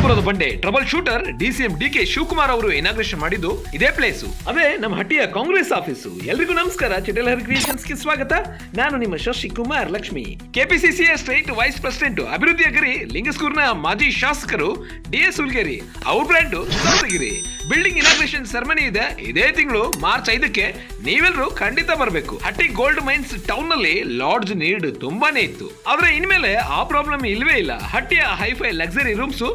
ಬರೋದು ಬಂಡೆ trouble shooter DCM DK Shivakumar ಅವರು ಇನಾಗ್ರೇಷನ್ ಮಾಡಿದ್ದು ಇದೇ ಪ್ಲೇಸ್. ಅದೇ ನಮ್ಮ ಹಟ್ಟಿಯ ಕಾಂಗ್ರೆಸ್ ಆಫೀಸು. ಎಲ್ರಿಗೂ ನಮಸ್ಕಾರ. ಚಿಟೆಲಹರಿ ಕ್ರಿಯೇಷನ್ಸ್ಗೆ ಸ್ವಾಗತ. ನಾನು ನಿಮ್ಮ ಶಶಿಕುಮಾರ್ ಲಕ್ಷ್ಮಿ. ಕೆಪಿಸಿಸಿಯ ಸ್ಟೇಟ್ ವೈಸ್ ಪ್ರೆಸಿಡೆಂಟ್ ಅಭಿವೃದ್ಧಿ ಅಗರಿ ಲಿಂಗಸ್ಕೂರ್ನ ಮಾಜಿ ಶಾಸಕರು ಡಿಎಸ್ ಹುಲ್ಗೇರಿ. ಅವ್ರ brand Saudagiri. Building inauguration ceremony ಇದೆ ಇದೇ ತಿಂಗಳು ಮಾರ್ಚ್ 5ಕ್ಕೆ. ನೀವೆಲ್ಲರೂ ಖಂಡಿತ ಬರಬೇಕು. ಹಟ್ಟಿ ಗೋಲ್ಡ್ ಮೈನ್ಸ್ ಟೌನ್ ನಲ್ಲಿ ಲಾಡ್ಜ್ ನೀಡ್ ತುಂಬಾನೇ ಇತ್ತು, ಆದ್ರೆ ಇನ್ಮೇಲೆ ಆ ಪ್ರಾಬ್ಲಮ್ ಇಲ್ವೇ ಇಲ್ಲ. ಹಟ್ಟಿಯ ಹೈಫೈ ಲಕ್ಸರಿ ರೂಮ್ಸ್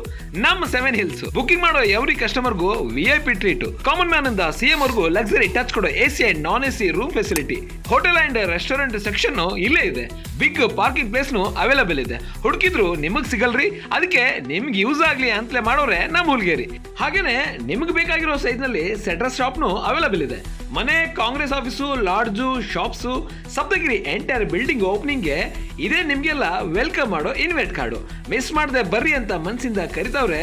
ನಮ್ಮ 7 ಹಿಲ್ಸ್. ಬುಕಿಂಗ್ ಮಾಡೋ ಎವ್ರಿ ಕಸ್ಟಮರ್ಗೂ ವಿಐಪಿ ಟ್ರೀಟ್. ಕಾಮನ್ ಮ್ಯಾನ್ ಇಂದ ಸಿಎಂ ವರ್ಗೂ ಲಕ್ಸರಿ ಟಚ್ ಕೊಡೋ AC and non AC room facility. Hotel and restaurant section ಇಲ್ಲೇ ಇದೆ. ಬಿಗ್ ಪಾರ್ಕಿಂಗ್ ಪ್ಲೇಸ್ ಅವೈಲೇಬಲ್ ಇದೆ. ಹುಡುಕಿದ್ರು ನಿಮಗ್ ಸಿಗಲ್ರಿ. ಅದಕ್ಕೆ ನಿಮ್ಗೆ ಯೂಸ್ ಆಗ್ಲಿ ಅಂತಲೇ ಮಾಡೋರೆ ನಮ್ಮ ಹುಲ್ಗೇರಿ. ಹಾಗೇನೆ ನಿಮ್ಗೆ ಬೇಕಾಗಿರೋ ಸೈಜ್ ನಲ್ಲಿ ಸೆಟ್ರಸ್ ಶಾಪ್ ಅವೈಲೇಬಲ್ ಇದೆ. ಮನೆ, Congress office, lodge, shops, Saptagiri entire building ಓಪನಿಂಗ್ಗೆ ಇದೇ ನಿಮ್ಗೆಲ್ಲ ವೆಲ್ಕಮ್ ಮಾಡೋ ಇನ್ವೈಟ್ ಕಾರ್ಡು. ಮಿಸ್ ಮಾಡದೆ ಬರ್ರಿ ಅಂತ ಮನಸ್ಸಿಂದ ಕರಿತವ್ರೆ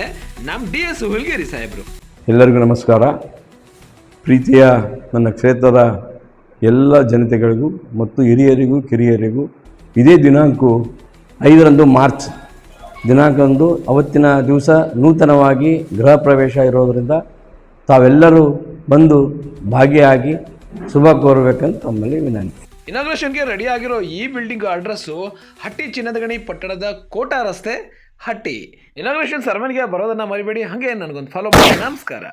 ನಮ್ಮ ಡಿಎಸ್ ಹುಲ್ಗೇರಿ ಸಾಹೇಬ್ರು. ಎಲ್ಲರಿಗೂ ನಮಸ್ಕಾರ. ಪ್ರೀತಿಯ ನನ್ನ ಕ್ಷೇತ್ರದ ಎಲ್ಲ ಜನತೆಗಳಿಗೂ ಮತ್ತು ಹಿರಿಯರಿಗೂ ಕಿರಿಯರಿಗೂ ಇದೇ ದಿನಾಂಕ 5ರಂದು ಮಾರ್ಚ್ ದಿನಾಂಕದಂದು ಅವತ್ತಿನ ದಿವಸ ನೂತನವಾಗಿ ಗೃಹ ಪ್ರವೇಶ ಇರೋದರಿಂದ ತಾವೆಲ್ಲರೂ ಬಂದು ಭಾಗಿಯಾಗಿ ಶುಭ ಕೋರಬೇಕಂತ ತಮ್ಮಲ್ಲಿ ವಿನಂತಿ. ಇನಾಗ್ರೇಷನ್ಗೆ ರೆಡಿ ಆಗಿರೋ ಈ ಬಿಲ್ಡಿಂಗ್ ಅಡ್ರೆಸ್ಸು ಹಟ್ಟಿ ಚಿನ್ನದ ಗಣಿ ಪಟ್ಟಣದ ಕೋಟಾ ರಸ್ತೆ, ಹಟ್ಟಿ. ಇನಾಗ್ರೇಷನ್ ಸೆರೆಮನಿಗೆ ಬರೋದನ್ನ ಮರಿಬೇಡಿ. ಹಾಗೆ ನನಗೊಂದು ಫಾಲೋ ಮಾಡಿ. ನಮಸ್ಕಾರ.